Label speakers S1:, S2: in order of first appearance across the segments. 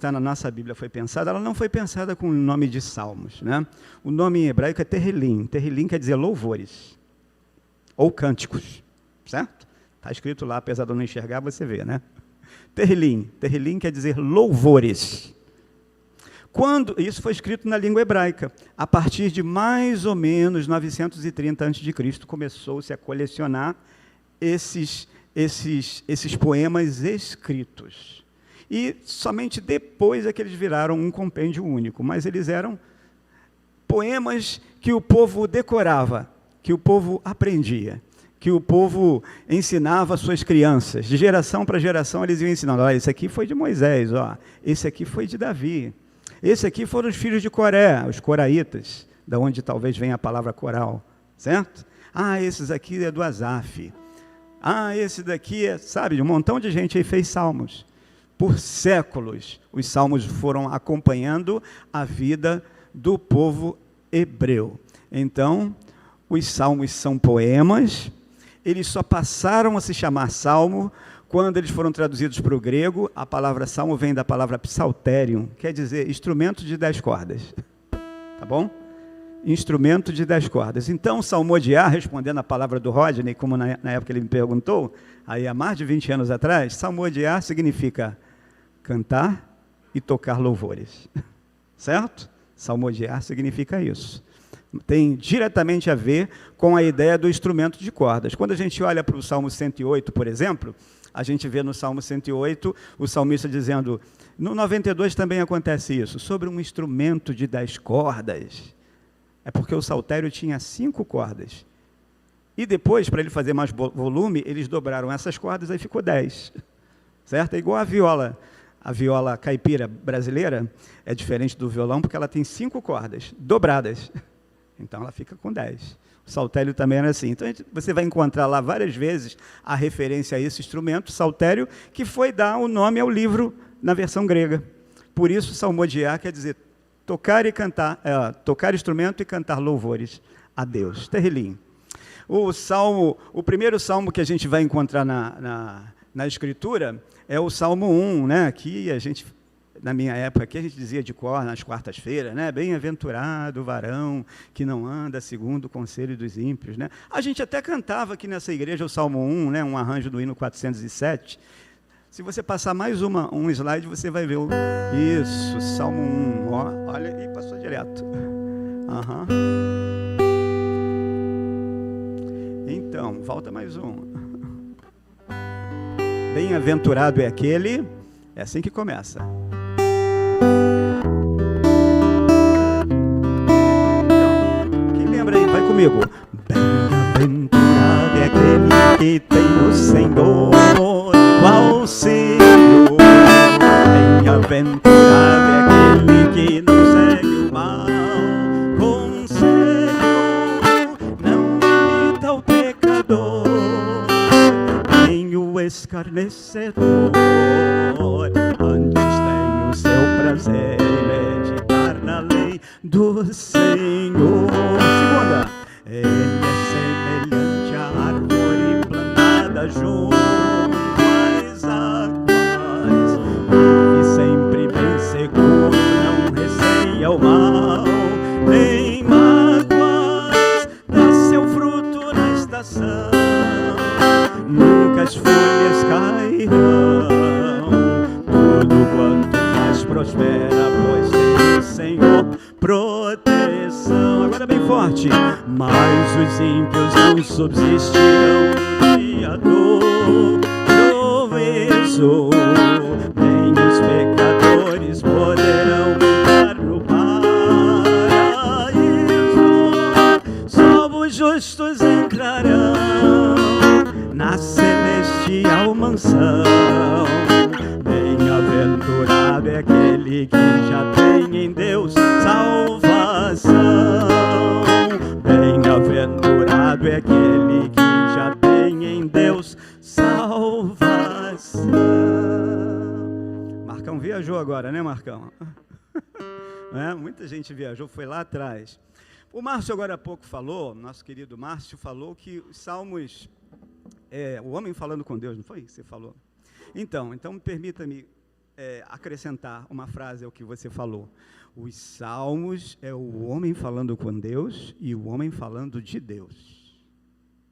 S1: está na nossa Bíblia foi pensada, ela não foi pensada com o nome de salmos, né? O nome em hebraico é Terrilim. Terrilim quer dizer louvores ou cânticos, certo? Está escrito lá, apesar de eu não enxergar, você vê, né? Terrilim. Terrilim quer dizer louvores. Isso foi escrito na língua hebraica. A partir de mais ou menos 930 a.C., começou-se a colecionar esses poemas escritos. E somente depois é que eles viraram um compêndio único, mas eles eram poemas que o povo decorava, que o povo aprendia, que o povo ensinava às suas crianças. De geração para geração eles iam ensinando: olha, esse aqui foi de Moisés, ó, esse aqui foi de Davi, esse aqui foram os filhos de Coré, os coraitas, da onde talvez venha a palavra coral, certo? Ah, esses aqui é do Asaf. Ah, esse daqui é, sabe, um montão de gente aí fez salmos. Por séculos, os salmos foram acompanhando a vida do povo hebreu. Então, os salmos são poemas, eles só passaram a se chamar salmo quando eles foram traduzidos para o grego. A palavra salmo vem da palavra psalterium, quer dizer instrumento de 10 cordas. Tá bom? Instrumento de 10 cordas. Então, salmodiar, respondendo a palavra do Rodney, como na época ele me perguntou, aí há mais de 20 anos atrás, salmodiar significa cantar e tocar louvores. Certo? Salmodiar significa isso. Tem diretamente a ver com a ideia do instrumento de cordas. Quando a gente olha para o Salmo 108, por exemplo, a gente vê no Salmo 108 o salmista dizendo, no 92 também acontece isso, sobre um instrumento de 10 cordas. É porque o saltério tinha 5 cordas. E depois, para ele fazer mais volume, eles dobraram essas cordas, aí ficou 10. Certo? É igual a viola. A viola caipira brasileira é diferente do violão porque ela tem 5 cordas dobradas. Então ela fica com 10. O saltério também era assim. Então você vai encontrar lá várias vezes a referência a esse instrumento, saltério, que foi dar o nome ao livro na versão grega. Por isso, salmodiar quer dizer tocar e cantar, tocar instrumento e cantar louvores a Deus. Terrilim. O primeiro salmo que a gente vai encontrar na Escritura é o Salmo 1, né? Que a gente, na minha época, aqui a gente dizia de cor nas quartas-feiras, né? Bem-aventurado o varão que não anda segundo o conselho dos ímpios, né? A gente até cantava aqui nessa igreja o Salmo 1, né? Um arranjo do hino 407. Se você passar mais um slide, você vai ver isso, Salmo 1. Ó, olha, e passou direto. Uhum. Então, volta mais um. Bem-aventurado é aquele, é assim que começa. Então, quem lembra aí, vai comigo. Bem-aventurado é aquele que tem o Senhor qual Senhor. Bem-aventurado é aquele que não segue o mal conselho, não imita o pecador, nem o escarnecedor. Antes tem o seu prazer em meditar na lei do Senhor. Segunda, ele é semelhante à árvore plantada junto às águas, vive sempre bem seguro, não receia o mal, nem mágoas, dá seu fruto na estação, nunca as folhas cairão, tudo quanto faz prospera, pois tem o Senhor proteção. Agora bem forte. Mas os ímpios não subsistirão no dia do troveço, nem os pecadores poderão entrar no paraíso. Só os justos entrarão na celestial mansão. Bem-aventurado é aquele que já tem em Deus salvação. Bem-aventurado é aquele que já tem em Deus salvação. Marcão viajou agora, né, Marcão? Muita gente viajou, foi lá atrás. O Márcio agora há pouco falou, nosso querido Márcio falou que os salmos, o homem falando com Deus, não foi isso que você falou? Então permita-me acrescentar uma frase ao que você falou. Os salmos é o homem falando com Deus e o homem falando de Deus.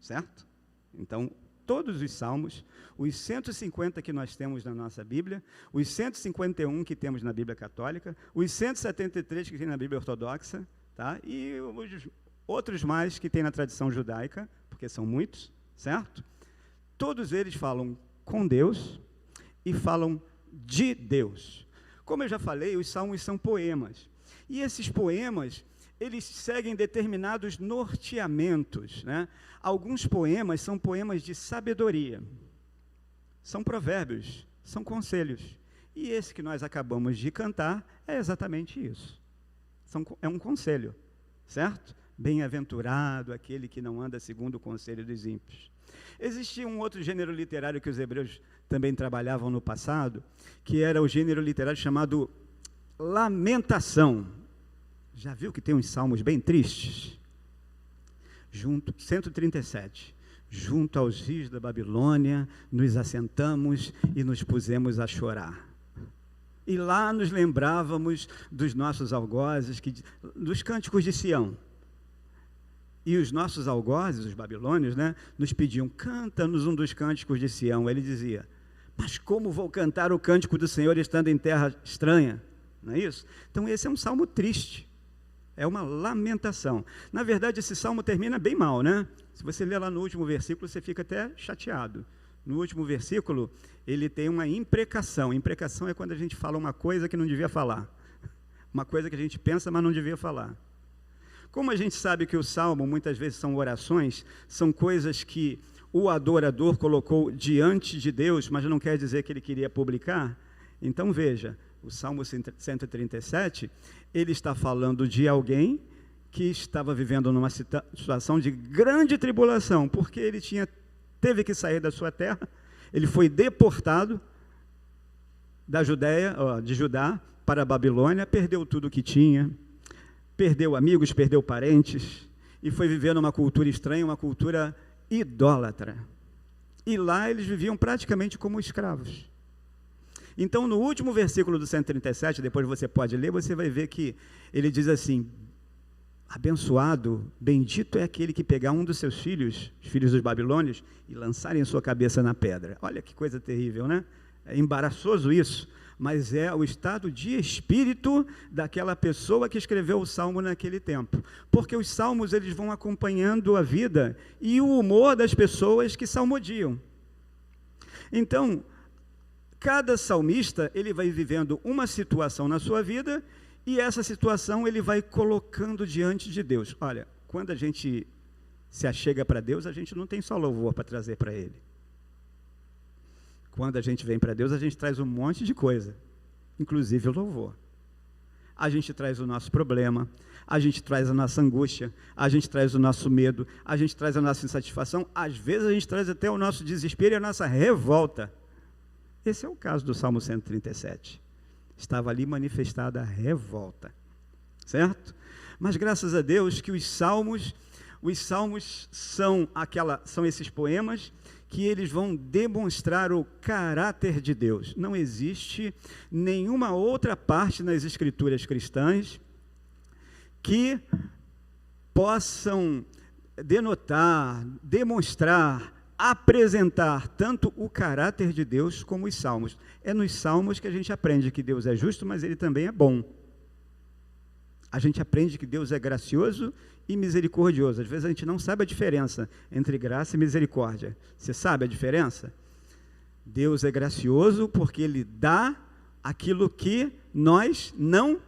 S1: Certo? Então, todos os salmos, os 150 que nós temos na nossa Bíblia, os 151 que temos na Bíblia Católica, os 173 que tem na Bíblia Ortodoxa, tá? E os outros mais que tem na tradição judaica, porque são muitos, certo? Todos eles falam com Deus e falam de Deus. Como eu já falei, os salmos são poemas. E esses poemas, eles seguem determinados norteamentos, né? Alguns poemas são poemas de sabedoria, são provérbios, são conselhos. E esse que nós acabamos de cantar é exatamente isso. É um conselho, certo? Bem-aventurado aquele que não anda segundo o conselho dos ímpios. Existia um outro gênero literário que os hebreus também trabalhavam no passado, que era o gênero literário chamado lamentação. Já viu que tem uns salmos bem tristes? 137. Junto aos rios da Babilônia, nos assentamos e nos pusemos a chorar. E lá nos lembrávamos dos nossos algozes, dos cânticos de Sião. E os nossos algozes, os babilônios, né, nos pediam, canta-nos um dos cânticos de Sião. Ele dizia, mas como vou cantar o cântico do Senhor estando em terra estranha? Não é isso? Então esse é um salmo triste, é uma lamentação. Na verdade, esse salmo termina bem mal, né? Se você ler lá no último versículo, você fica até chateado. No último versículo, ele tem uma imprecação. Imprecação é quando a gente fala uma coisa que não devia falar. Uma coisa que a gente pensa, mas não devia falar. Como a gente sabe que o salmo, muitas vezes, são orações, são coisas que o adorador colocou diante de Deus, mas não quer dizer que ele queria publicar. Então, veja, o Salmo 137, ele está falando de alguém que estava vivendo numa situação de grande tribulação, porque ele teve que sair da sua terra, ele foi deportado da Judéia, de Judá para a Babilônia, perdeu tudo o que tinha, perdeu amigos, perdeu parentes, e foi viver numa cultura estranha, uma cultura idólatra. E lá eles viviam praticamente como escravos. Então, no último versículo do 137, depois você pode ler, você vai ver que ele diz assim, abençoado, bendito é aquele que pegar um dos seus filhos, os filhos dos babilônios, e lançarem sua cabeça na pedra. Olha que coisa terrível, né? É embaraçoso isso, mas é o estado de espírito daquela pessoa que escreveu o salmo naquele tempo. Porque os salmos, eles vão acompanhando a vida e o humor das pessoas que salmodiam. Então, cada salmista, ele vai vivendo uma situação na sua vida e essa situação ele vai colocando diante de Deus. Olha, quando a gente se achega para Deus, a gente não tem só louvor para trazer para Ele. Quando a gente vem para Deus, a gente traz um monte de coisa, inclusive o louvor. A gente traz o nosso problema, a gente traz a nossa angústia, a gente traz o nosso medo, a gente traz a nossa insatisfação, às vezes a gente traz até o nosso desespero e a nossa revolta. Esse é o caso do Salmo 137. Estava ali manifestada a revolta, certo? Mas graças a Deus que os salmos são esses poemas que eles vão demonstrar o caráter de Deus. Não existe nenhuma outra parte nas escrituras cristãs que possam denotar, demonstrar, apresentar tanto o caráter de Deus como os salmos. É nos salmos que a gente aprende que Deus é justo, mas Ele também é bom. A gente aprende que Deus é gracioso e misericordioso. Às vezes a gente não sabe a diferença entre graça e misericórdia. Você sabe a diferença? Deus é gracioso porque Ele dá aquilo que nós não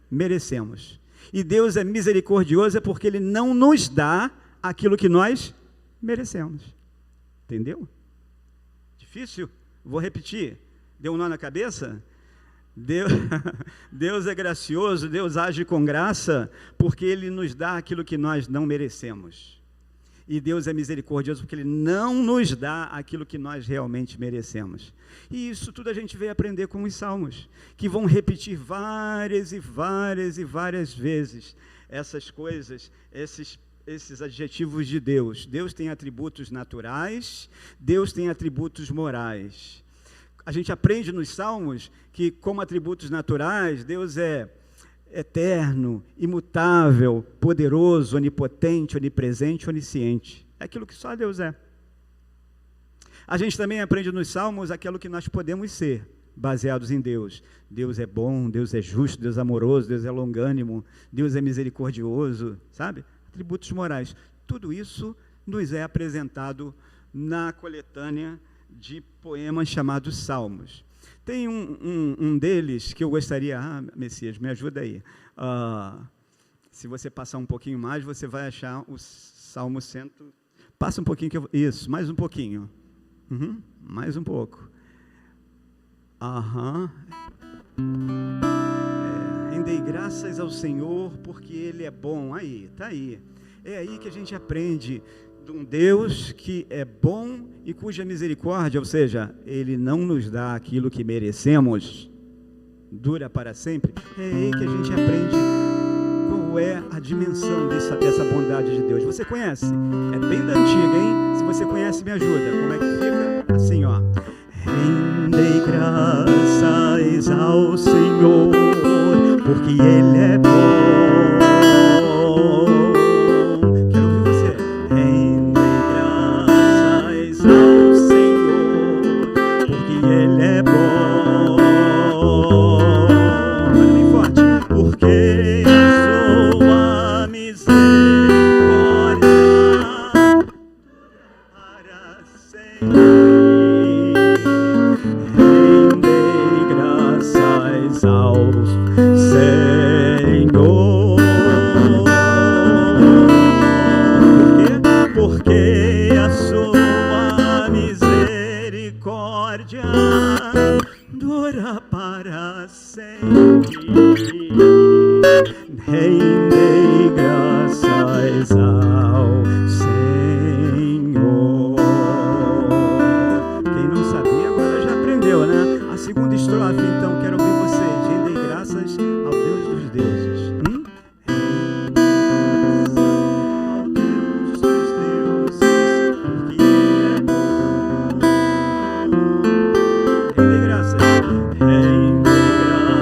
S1: merecemos. E Deus é misericordioso porque Ele não nos dá aquilo que nós merecemos. Entendeu? Difícil? Vou repetir. Deu um nó na cabeça? Deus é gracioso, Deus age com graça, porque Ele nos dá aquilo que nós não merecemos. E Deus é misericordioso porque Ele não nos dá aquilo que nós realmente merecemos. E isso tudo a gente veio aprender com os salmos, que vão repetir várias e várias e várias vezes essas coisas, esses adjetivos de Deus. Deus tem atributos naturais, Deus tem atributos morais. A gente aprende nos Salmos que, como atributos naturais, Deus é eterno, imutável, poderoso, onipotente, onipresente, onisciente. É aquilo que só Deus é. A gente também aprende nos Salmos aquilo que nós podemos ser, baseados em Deus. Deus é bom, Deus é justo, Deus é amoroso, Deus é longânimo, Deus é misericordioso, sabe? Atributos morais. Tudo isso nos é apresentado na coletânea de poemas chamados Salmos. Tem um deles que eu gostaria... Messias, me ajuda aí. Se você passar um pouquinho mais, você vai achar o Salmo 100... Passa um pouquinho. Isso, mais um pouquinho. Mais um pouco. Rendei graças ao Senhor, porque Ele é bom. Aí, está aí. É aí que a gente aprende de um Deus que é bom e cuja misericórdia, ou seja, Ele não nos dá aquilo que merecemos, dura para sempre. É aí que a gente aprende qual é a dimensão dessa bondade de Deus. Você conhece? É bem da antiga, hein? Se você conhece, me ajuda. Como é que fica? Assim, ó. Rendei graças ao Senhor, porque Ele é bom. Quero ouvir você. Rendei graças ao Senhor, porque Ele é bom. Olha bem forte. Porque a sua misericórdia para sempre. Ao Senhor. Por quê? Porque a sua misericórdia dura para sempre. Rendei graças ao Senhor. Quem não sabia agora já aprendeu, né? A segunda estrofe, então, quero ouvir vocês. Rendei graças ao Deus dos deuses. Ao Deus dos deuses, porque Ele é bom. Rendei graças. Rendei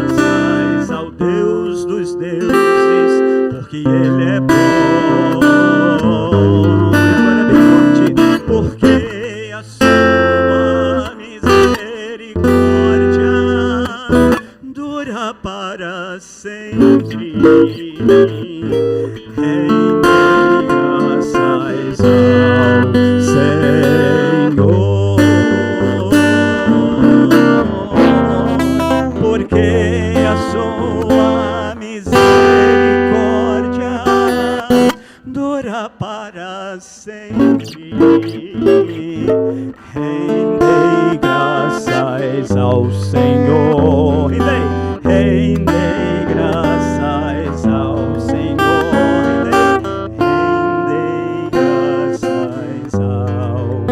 S1: graças ao Deus dos deuses, porque Ele é bom. Agora bem forte. Porque a sua misericórdia dura para sempre. Rendei graças ao Senhor. Porque a sua misericórdia dura para sempre. Rendei graças ao Senhor. Rendei graças ao Senhor. Rendei graças ao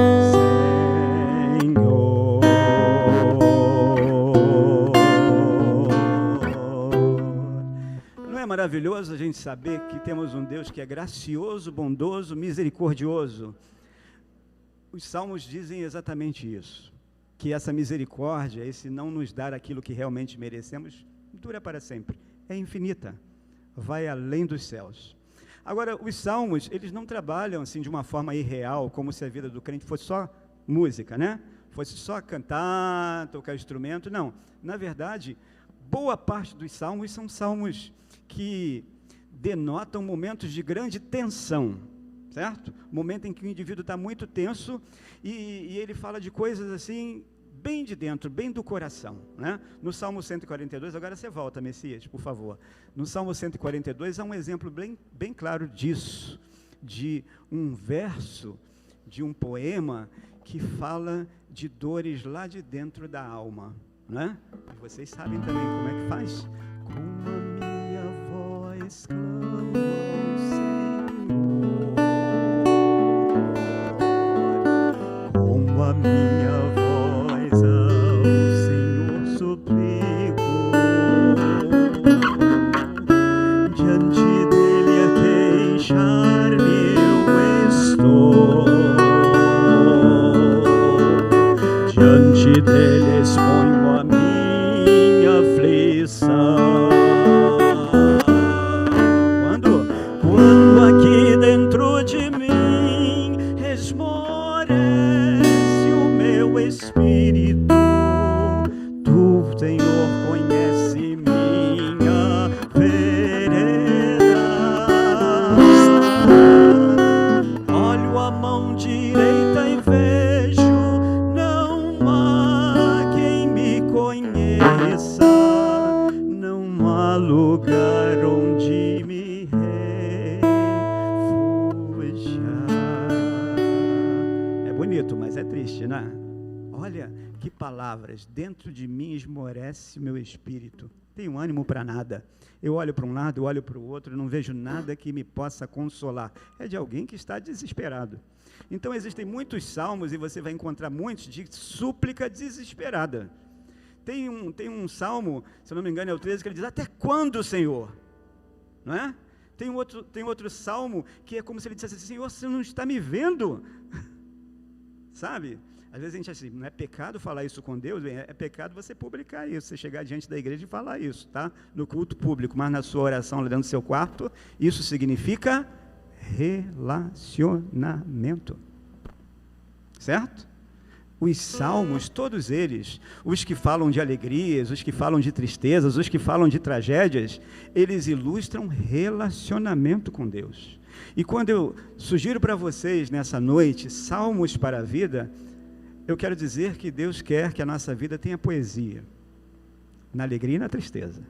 S1: Senhor. Não é maravilhoso a gente saber que temos um Deus que é gracioso, bondoso, misericordioso? Os Salmos dizem exatamente isso, que essa misericórdia, esse não nos dar aquilo que realmente merecemos, dura para sempre, é infinita, vai além dos céus. Agora, os Salmos, eles não trabalham assim de uma forma irreal, como se a vida do crente fosse só música, né? Fosse só cantar, tocar instrumento, não. Na verdade, boa parte dos Salmos são Salmos que denotam momentos de grande tensão, certo? Momento em que o indivíduo está muito tenso e ele fala de coisas assim, bem de dentro, bem do coração, né? No Salmo 142, agora você volta, Messias, por favor. No Salmo 142 há um exemplo bem claro disso, de um verso, de um poema que fala de dores lá de dentro da alma, né? E vocês sabem também como é que faz? Com a minha voz clamo ao Senhor, com a minha voz ao Senhor suplico, diante dele a queixar-me eu estou, diante dele lugar onde me refugiar. É bonito, mas é triste, né? Olha que palavras, dentro de mim esmorece o meu espírito, tenho ânimo para nada, eu olho para um lado, eu olho para o outro, não vejo nada que me possa consolar, é de alguém que está desesperado. Então existem muitos salmos, e você vai encontrar muitos de súplica desesperada. Tem um salmo, se eu não me engano é o 13, que ele diz, até quando, Senhor? Não é? Tem outro salmo, que é como se ele dissesse assim, Senhor, você não está me vendo? Sabe? Às vezes a gente acha assim, não é pecado falar isso com Deus, é pecado você publicar isso, você chegar diante da igreja e falar isso, tá? No culto público, mas na sua oração, lá dentro do seu quarto, isso significa relacionamento. Certo? Os salmos, todos eles, os que falam de alegrias, os que falam de tristezas, os que falam de tragédias, eles ilustram relacionamento com Deus. E quando eu sugiro para vocês nessa noite, salmos para a vida, eu quero dizer que Deus quer que a nossa vida tenha poesia, na alegria e na tristeza.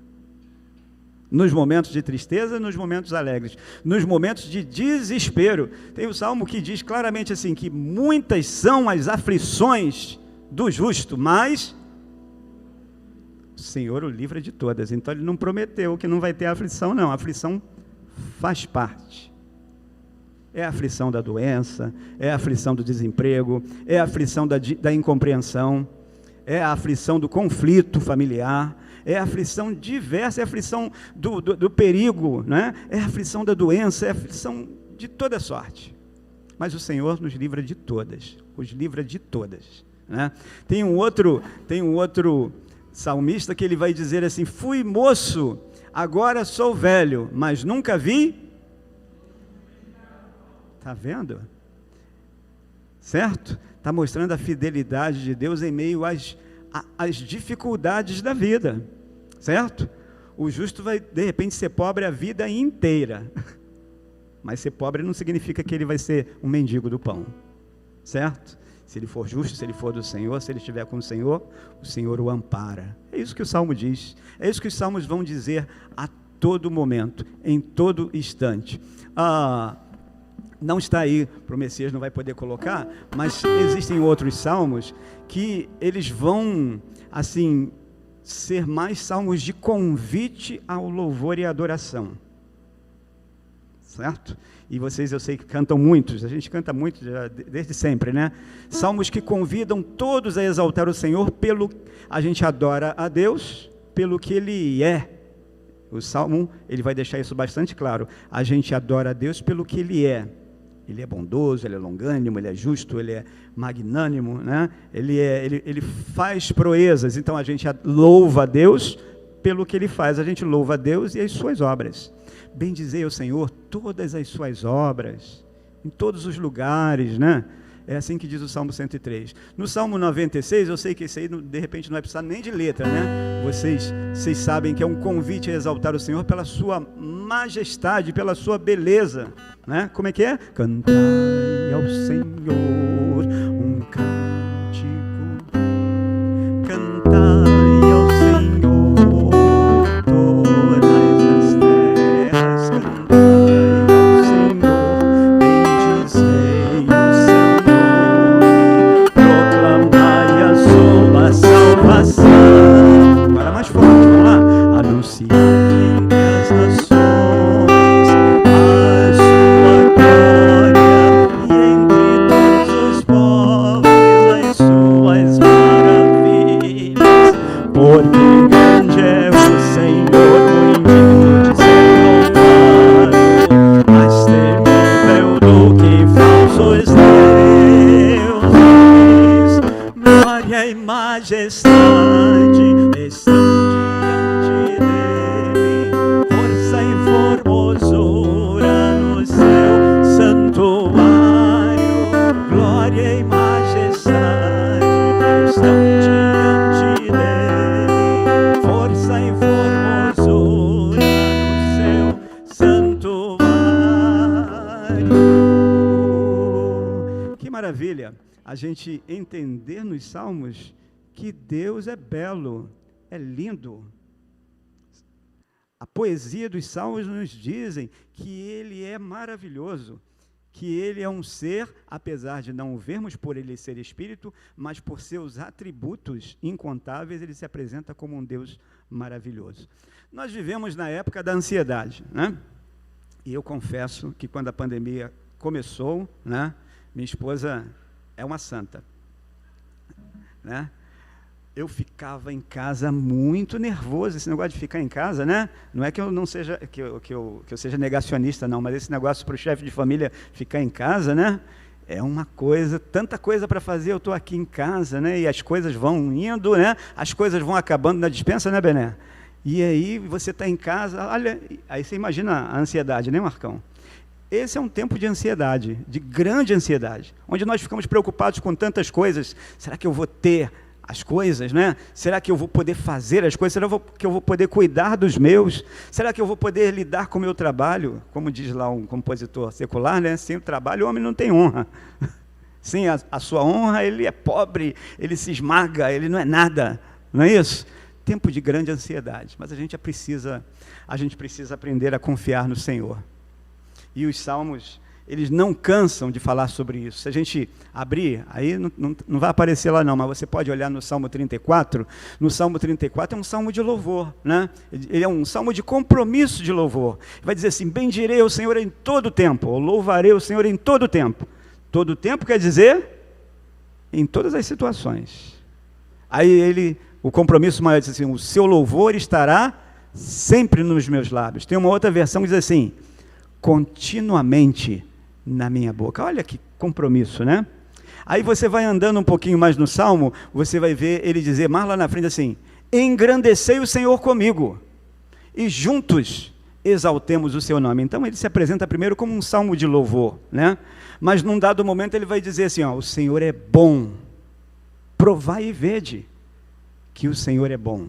S1: Nos momentos de tristeza, nos momentos alegres, nos momentos de desespero. Tem o salmo que diz claramente assim, que muitas são as aflições do justo, mas o Senhor o livra de todas. Então ele não prometeu que não vai ter aflição, não. A aflição faz parte. É a aflição da doença, é a aflição do desemprego, é a aflição da incompreensão, é a aflição do conflito familiar, é a aflição diversa, é a aflição do perigo, né? É a aflição da doença, é a aflição de toda sorte. Mas o Senhor nos livra de todas, os livra de todas, né? Tem um outro salmista que ele vai dizer assim, fui moço, agora sou velho, mas nunca vi. Está vendo? Certo? Está mostrando a fidelidade de Deus em meio às dificuldades da vida. Certo? O justo vai, de repente, ser pobre a vida inteira. Mas ser pobre não significa que ele vai ser um mendigo do pão. Certo? Se ele for justo, se ele for do Senhor, se ele estiver com o Senhor o ampara. É isso que o Salmo diz. É isso que os Salmos vão dizer a todo momento, em todo instante. Não está aí, para o Messias não vai poder colocar, mas existem outros salmos que eles vão, assim, ser mais salmos de convite ao louvor e adoração. Certo? E vocês, eu sei que cantam muitos, a gente canta muito desde sempre, né? Salmos que convidam todos a exaltar o Senhor a gente adora a Deus pelo que Ele é. O Salmo, ele vai deixar isso bastante claro. A gente adora a Deus pelo que Ele é. Ele é bondoso, Ele é longânimo, Ele é justo, Ele é magnânimo, né? Ele faz proezas, então a gente louva a Deus pelo que Ele faz, a gente louva a Deus e as suas obras. Bendizei ao Senhor todas as suas obras, em todos os lugares, né? É assim que diz o Salmo 103. No Salmo 96, eu sei que esse aí, de repente, não vai precisar nem de letra, né? Vocês sabem que é um convite a exaltar o Senhor pela sua majestade, pela sua beleza, né? Como é que é? Cantai ao Senhor um cântico, cantai ao Senhor todas as terras, cantai ao Senhor, bendizei o Senhor, proclamai a sua salvação. Agora mais forte, vamos lá. Anunciai entre as nações a sua glória, e entre todos os povos as suas maravilhas. Porque grande é o Senhor, muito digno de ser louvado, mais temível do que falsos deuses. Glória e majestade estão diante dele, força e formosura no seu santuário. Glória e majestade estão diante dele, força e formosura no seu santuário. Que maravilha a gente entender nos Salmos que Deus é belo, é lindo. A poesia dos Salmos nos dizem que ele é maravilhoso, que ele é um ser, apesar de não o vermos por ele ser espírito, mas por seus atributos incontáveis, ele se apresenta como um Deus maravilhoso. Nós vivemos na época da ansiedade, né? E eu confesso que quando a pandemia começou, né, minha esposa é uma santa, né? Eu ficava em casa muito nervoso, esse negócio de ficar em casa, né? Não é que eu não seja, que eu seja negacionista, não, mas esse negócio para o chefe de família ficar em casa, né? É uma coisa, tanta coisa para fazer, eu estou aqui em casa, né? E as coisas vão indo, né? As coisas vão acabando na despensa, né, Bené? E aí você está em casa, olha, aí você imagina a ansiedade, né, Marcão? Esse é um tempo de ansiedade, de grande ansiedade, onde nós ficamos preocupados com tantas coisas. Será que eu vou ter as coisas, né? Será que eu vou poder fazer as coisas? Será que eu vou poder cuidar dos meus? Será que eu vou poder lidar com o meu trabalho? Como diz lá um compositor secular, né? Sem o trabalho o homem não tem honra. Sem a sua honra ele é pobre, ele se esmaga, ele não é nada. Não é isso? Tempo de grande ansiedade, mas a gente precisa aprender a confiar no Senhor. E os Salmos, eles não cansam de falar sobre isso. Se a gente abrir, aí não vai aparecer lá não, mas você pode olhar no Salmo 34. No Salmo 34 é um salmo de louvor, né? Ele é um salmo de compromisso de louvor. Vai dizer assim: bendirei o Senhor em todo tempo, ou louvarei o Senhor em todo tempo. Todo tempo quer dizer em todas as situações. Aí o compromisso maior diz assim: o seu louvor estará sempre nos meus lábios. Tem uma outra versão que diz assim: continuamente na minha boca. Olha que compromisso, né? Aí você vai andando um pouquinho mais no Salmo, você vai ver ele dizer mais lá na frente assim: engrandecei o Senhor comigo, e juntos exaltemos o seu nome. Então ele se apresenta primeiro como um salmo de louvor, né? Mas num dado momento ele vai dizer assim, ó: o Senhor é bom, provai e vede que o Senhor é bom.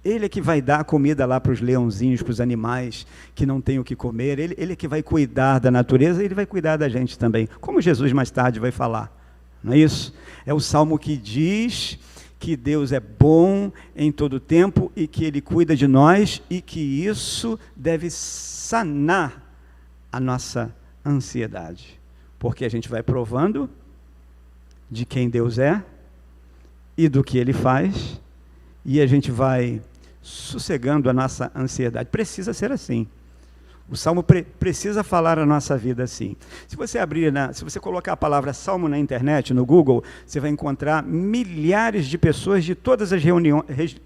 S1: Ele é que vai dar comida lá para os leãozinhos, para os animais que não têm o que comer. Ele é que vai cuidar da natureza, ele vai cuidar da gente também, como Jesus mais tarde vai falar. Não é isso? É o salmo que diz que Deus é bom em todo tempo e que Ele cuida de nós e que isso deve sanar a nossa ansiedade. Porque a gente vai provando de quem Deus é e do que Ele faz, e a gente vai sossegando a nossa ansiedade. Precisa ser assim. O Salmo precisa falar a nossa vida assim. Se você se você colocar a palavra Salmo na internet, no Google, você vai encontrar milhares de pessoas de todas as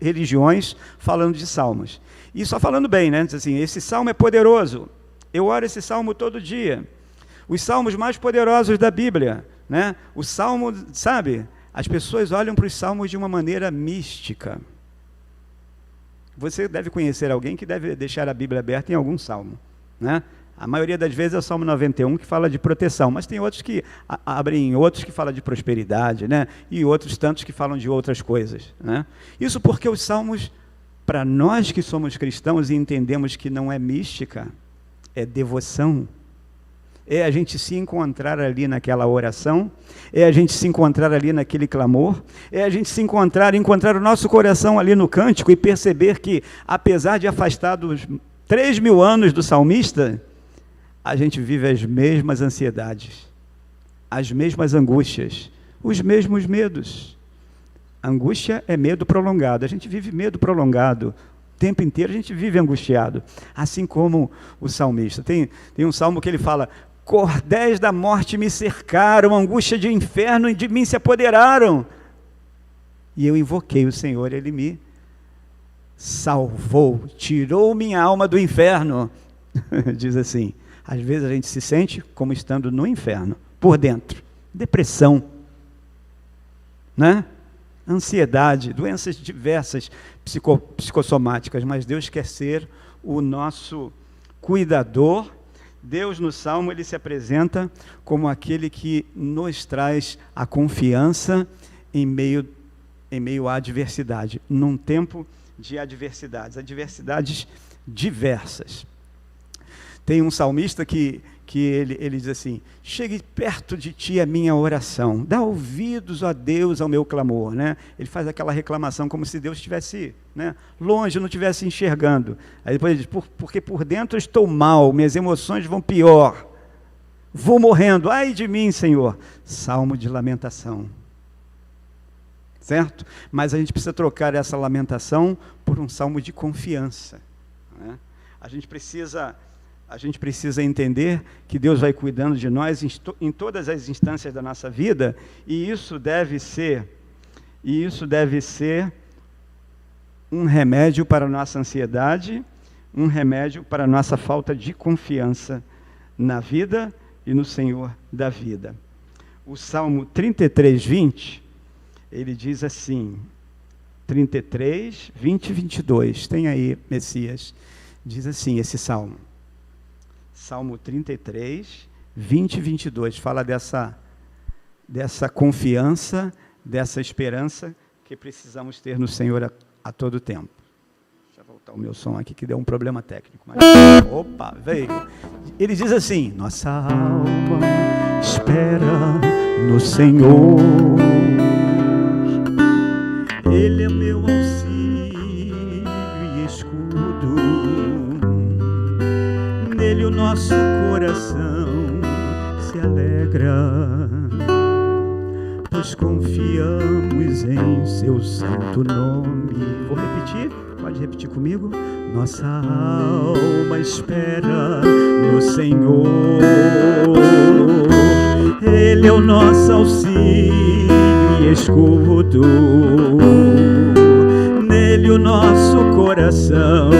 S1: religiões falando de salmos. E só falando bem, né? Diz assim: esse salmo é poderoso. Eu oro esse salmo todo dia. Os salmos mais poderosos da Bíblia, né? O salmo, sabe? As pessoas olham para os salmos de uma maneira mística. Você deve conhecer alguém que deve deixar a Bíblia aberta em algum salmo, né? A maioria das vezes é o Salmo 91 que fala de proteção, mas tem outros que abrem outros que falam de prosperidade, né? E outros tantos que falam de outras coisas, né? Isso porque os salmos, para nós que somos cristãos e entendemos que não é mística, é devoção. É a gente se encontrar ali naquela oração, é a gente se encontrar ali naquele clamor, é a gente se encontrar o nosso coração ali no cântico e perceber que, apesar de afastados 3.000 anos do salmista, a gente vive as mesmas ansiedades, as mesmas angústias, os mesmos medos. Angústia é medo prolongado, a gente vive medo prolongado. O tempo inteiro a gente vive angustiado, assim como o salmista. Tem um salmo que ele fala: cordéis da morte me cercaram, angústia de inferno e de mim se apoderaram. E eu invoquei o Senhor, Ele me salvou, tirou minha alma do inferno. Diz assim, às vezes a gente se sente como estando no inferno, por dentro. Depressão, né? Ansiedade, doenças diversas psicossomáticas, mas Deus quer ser o nosso cuidador. Deus no Salmo, ele se apresenta como aquele que nos traz a confiança em meio à adversidade, num tempo de adversidades diversas. Tem um salmista que ele diz assim: chegue perto de ti a minha oração, dá ouvidos, ó Deus, ao meu clamor, né? Ele faz aquela reclamação como se Deus estivesse, né, longe, não estivesse enxergando. Aí depois ele diz: porque por dentro estou mal, minhas emoções vão pior, vou morrendo, ai de mim, Senhor. Salmo de lamentação, certo? Mas a gente precisa trocar essa lamentação por um salmo de confiança, né? A gente precisa entender que Deus vai cuidando de nós em todas as instâncias da nossa vida, e isso deve ser um remédio para a nossa ansiedade, um remédio para a nossa falta de confiança na vida e no Senhor da vida. O Salmo 33, 20, ele diz assim, 33, 20 e 22, tem aí, Messias, diz assim esse salmo. Salmo 33, 20 e 22, fala dessa confiança, dessa esperança que precisamos ter no Senhor a todo tempo. Deixa eu voltar o meu som aqui que deu um problema técnico. Mas... Opa, veio. Ele diz assim: nossa alma espera no Senhor, Ele é meu auxílio e escudo, nele o nosso coração se alegra, pois confiamos em seu santo nome. Vou repetir, pode repetir comigo. Nossa alma espera no Senhor, Ele é o nosso auxílio e escudo, nele o nosso coração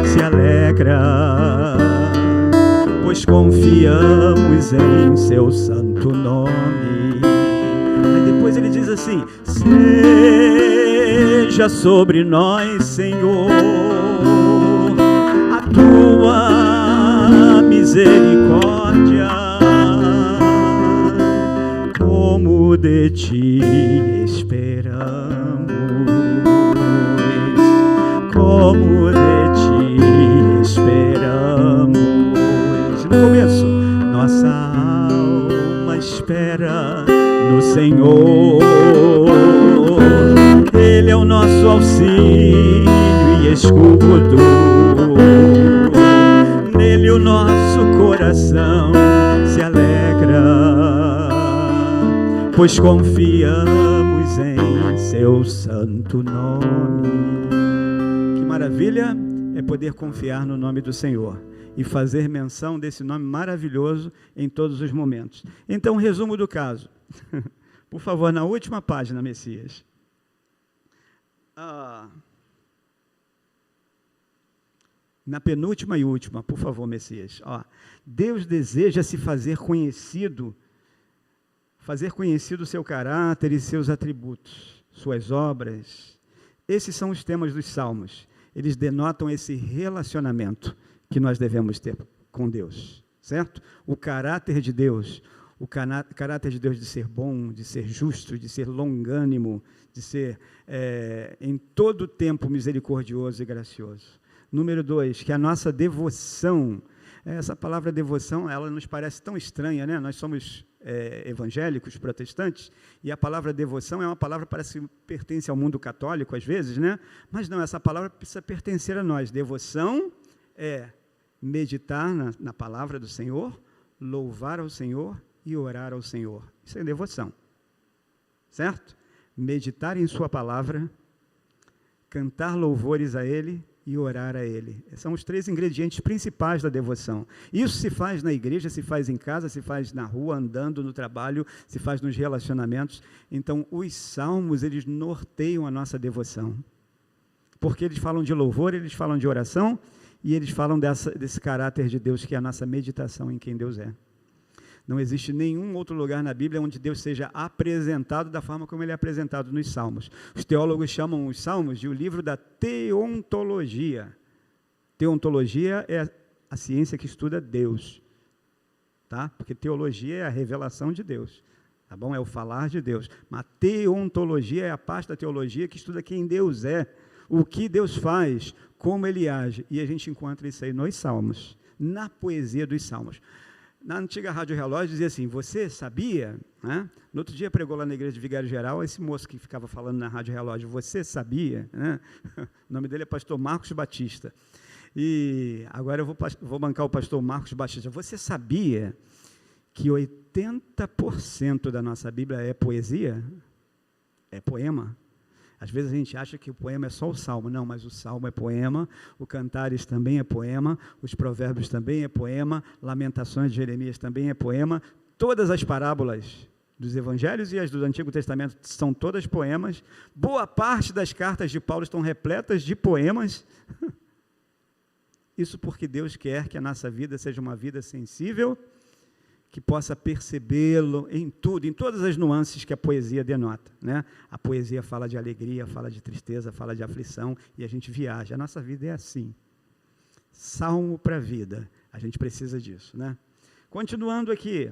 S1: se alegra, pois confiamos em seu santo nome. Aí depois ele diz assim: seja sobre nós, Senhor, a tua misericórdia, como de ti esperamos, como de ti esperamos. No começo, nossa alma espera no Senhor, Ele é o nosso auxílio e escudo, nele o nosso coração se alegra, pois confiamos em seu santo nome. Que maravilha é poder confiar no nome do Senhor e fazer menção desse nome maravilhoso em todos os momentos. Então, resumo do caso. Por favor, na última página, Messias. Na penúltima e última, por favor, Messias. Deus deseja se fazer conhecido o seu caráter e seus atributos, suas obras. Esses são os temas dos salmos. Eles denotam esse relacionamento que nós devemos ter com Deus, certo? O caráter de Deus, caráter de Deus de ser bom, de ser justo, de ser longânimo, de ser em todo tempo misericordioso e gracioso. Número 2, que a nossa devoção, essa palavra devoção, ela nos parece tão estranha, né? Nós somos evangélicos, protestantes, e a palavra devoção é uma palavra que parece que pertence ao mundo católico às vezes, né? Mas não, essa palavra precisa pertencer a nós. Devoção é meditar na palavra do Senhor, louvar ao Senhor e orar ao Senhor. Isso é devoção, certo? Meditar em sua palavra, cantar louvores a Ele e orar a Ele. São os 3 ingredientes principais da devoção. Isso se faz na igreja, se faz em casa, se faz na rua, andando, no trabalho, se faz nos relacionamentos. Então, os salmos, eles norteiam a nossa devoção. Porque eles falam de louvor, eles falam de oração, e eles falam desse caráter de Deus, que é a nossa meditação em quem Deus é. Não existe nenhum outro lugar na Bíblia onde Deus seja apresentado da forma como Ele é apresentado nos Salmos. Os teólogos chamam os Salmos de o livro da teontologia. Teontologia é a ciência que estuda Deus, tá? Porque teologia é a revelação de Deus, tá bom? É o falar de Deus. Mas teontologia é a parte da teologia que estuda quem Deus é, o que Deus faz, como Ele age. E a gente encontra isso aí nos Salmos. na poesia dos salmos. Na antiga Rádio Relógio dizia assim, você sabia? Né? No outro dia pregou lá na igreja de Vigário Geral, esse moço que ficava falando na Rádio Relógio, você sabia? Né? O nome dele é pastor Marcos Batista. E agora eu vou bancar o pastor Marcos Batista. Você sabia que 80% da nossa Bíblia é poesia? É poema? Às vezes a gente acha que o poema é só o Salmo. Não, mas o Salmo é poema, o Cantares também é poema, os Provérbios também é poema, Lamentações de Jeremias também é poema. Todas as parábolas dos Evangelhos e as do Antigo Testamento são todas poemas. Boa parte das cartas de Paulo estão repletas de poemas. Isso porque Deus quer que a nossa vida seja uma vida sensível, que possa percebê-lo em tudo, em todas as nuances que a poesia denota, né? A poesia fala de alegria, fala de tristeza, fala de aflição, e a gente viaja. A nossa vida é assim. Salmo para a vida. A gente precisa disso, né? Continuando aqui,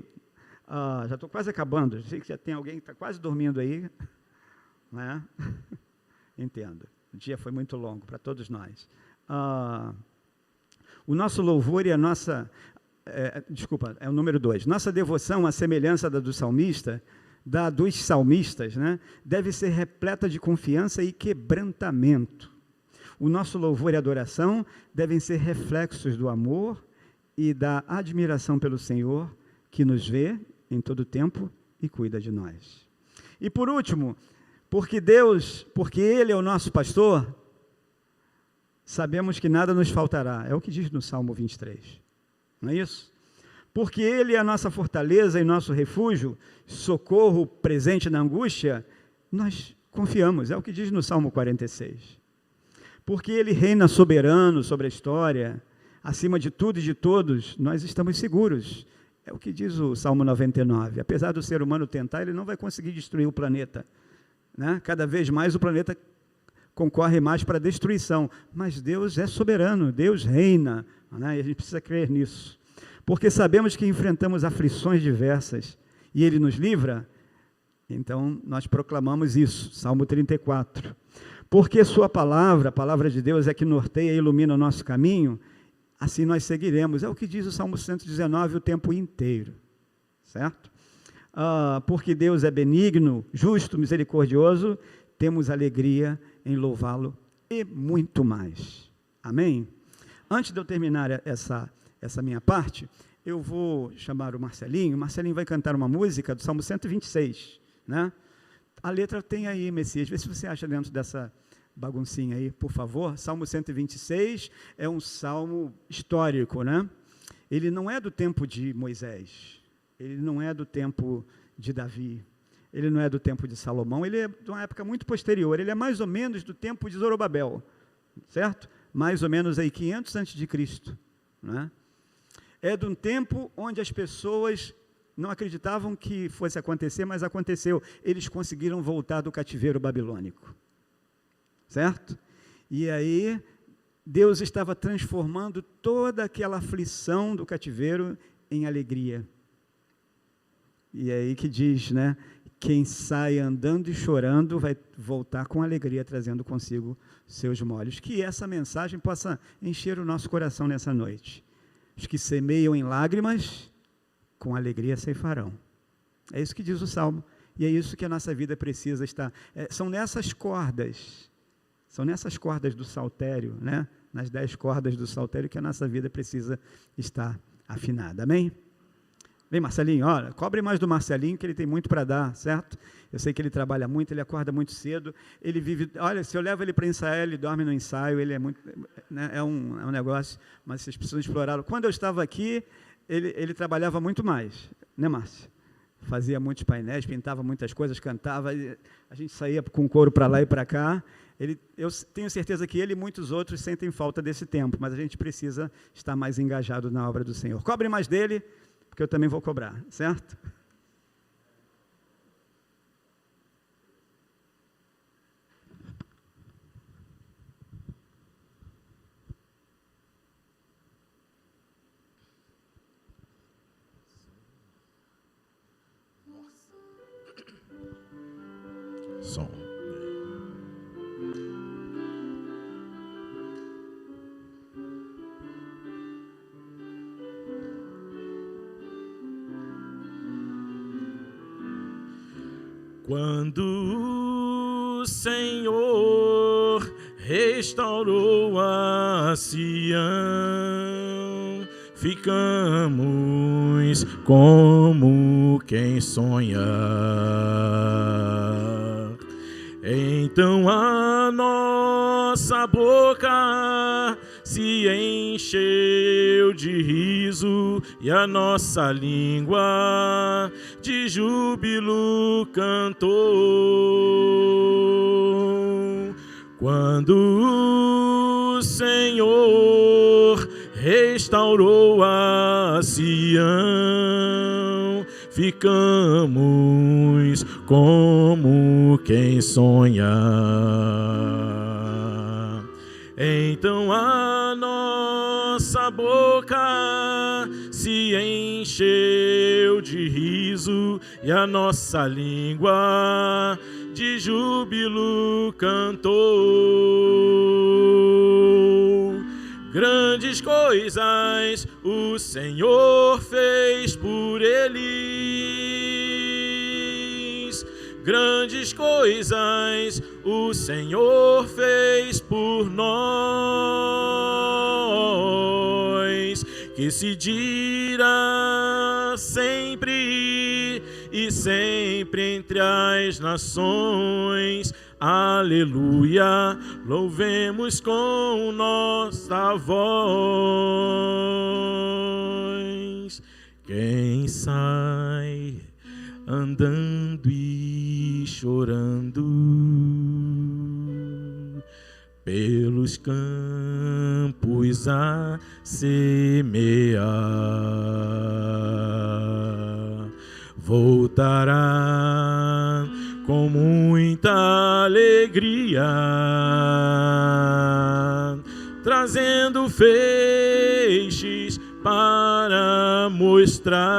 S1: já estou quase acabando, sei que já tem alguém que está quase dormindo aí, né? Entendo. O dia foi muito longo para todos nós. O nosso louvor e a nossa... é o número 2. Nossa devoção, à semelhança da dos salmistas, né, deve ser repleta de confiança e quebrantamento. O nosso louvor e adoração devem ser reflexos do amor e da admiração pelo Senhor, que nos vê em todo tempo e cuida de nós. E por último, porque Ele é o nosso pastor, sabemos que nada nos faltará. É o que diz no Salmo 23. Não é isso? Porque Ele é a nossa fortaleza e nosso refúgio, socorro presente na angústia, nós confiamos, é o que diz no Salmo 46. Porque Ele reina soberano sobre a história, acima de tudo e de todos, nós estamos seguros. É o que diz o Salmo 99. Apesar do ser humano tentar, ele não vai conseguir destruir o planeta, né? Cada vez mais o planeta concorre mais para a destruição, mas Deus é soberano, Deus reina, né? E a gente precisa crer nisso, porque sabemos que enfrentamos aflições diversas, e Ele nos livra, então nós proclamamos isso, Salmo 34, porque Sua palavra, a palavra de Deus é que norteia e ilumina o nosso caminho, assim nós seguiremos, é o que diz o Salmo 119 o tempo inteiro, certo? Porque Deus é benigno, justo, misericordioso, temos alegria em louvá-lo e muito mais. Amém? Antes de eu terminar essa minha parte, eu vou chamar o Marcelinho. O Marcelinho vai cantar uma música do Salmo 126, né? A letra tem aí, Messias, vê se você acha dentro dessa baguncinha aí, por favor. Salmo 126 é um salmo histórico, né? Ele não é do tempo de Moisés, ele não é do tempo de Davi, ele não é do tempo de Salomão, ele é de uma época muito posterior, ele é mais ou menos do tempo de Zorobabel, certo? Mais ou menos aí 500 a.C., né? É de um tempo onde as pessoas não acreditavam que fosse acontecer, mas aconteceu. Eles conseguiram voltar do cativeiro babilônico, certo? E aí Deus estava transformando toda aquela aflição do cativeiro em alegria. E é aí que diz, né? Quem sai andando e chorando vai voltar com alegria, trazendo consigo seus molhos. Que essa mensagem possa encher o nosso coração nessa noite. Os que semeiam em lágrimas, com alegria ceifarão. É isso que diz o Salmo. E é isso que a nossa vida precisa estar. São nessas cordas do saltério, né? Nas 10 cordas do saltério que a nossa vida precisa estar afinada. Amém? Vem, Marcelinho, olha, cobre mais do Marcelinho, que ele tem muito para dar, certo? Eu sei que ele trabalha muito, ele acorda muito cedo, ele vive, olha, se eu levo ele para ensaiar, ele dorme no ensaio, ele é muito, né, é um negócio, mas vocês precisam explorá-lo. Quando eu estava aqui, ele trabalhava muito mais, né, Márcio? Fazia muitos painéis, pintava muitas coisas, cantava, a gente saía com o coro para lá e para cá. Eu tenho certeza que ele e muitos outros sentem falta desse tempo, mas a gente precisa estar mais engajado na obra do Senhor. Cobre mais dele, porque eu também vou cobrar, certo?
S2: Som. Quando o Senhor restaurou a Sião, ficamos como quem sonha. Então a nossa boca se encheu de riso e a nossa língua de júbilo cantou. Quando o Senhor restaurou a Sião, ficamos como quem sonha. Então a nossa boca se encheu de riso e a nossa língua de júbilo cantou. Grandes coisas o Senhor fez por eles. Grandes coisas o Senhor fez por nós, que se dirá sempre e sempre entre as nações. Aleluia, louvemos com nossa voz. Quem sai andando e chorando pelos campos a semear, voltará com muita alegria, trazendo feixes para mostrar.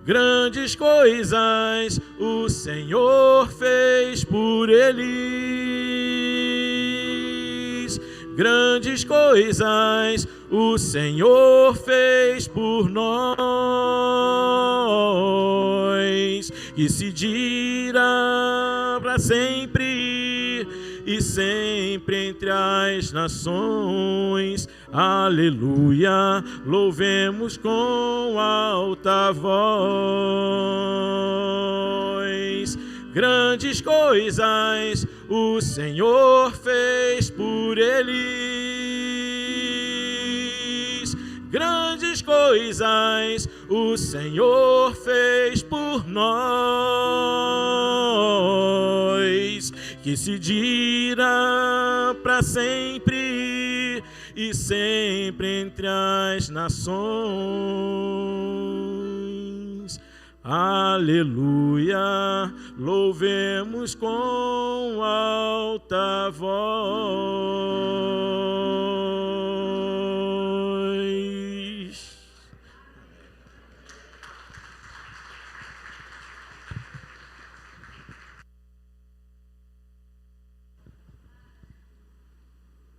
S2: Grandes coisas o Senhor fez por eles. Grandes coisas o Senhor fez por nós, que se dirá para sempre e sempre entre as nações. Aleluia, louvemos com alta voz. Grandes coisas o Senhor fez por eles. Grandes coisas o Senhor fez por nós, que se dirá para sempre e sempre entre as nações. Aleluia, louvemos com alta voz.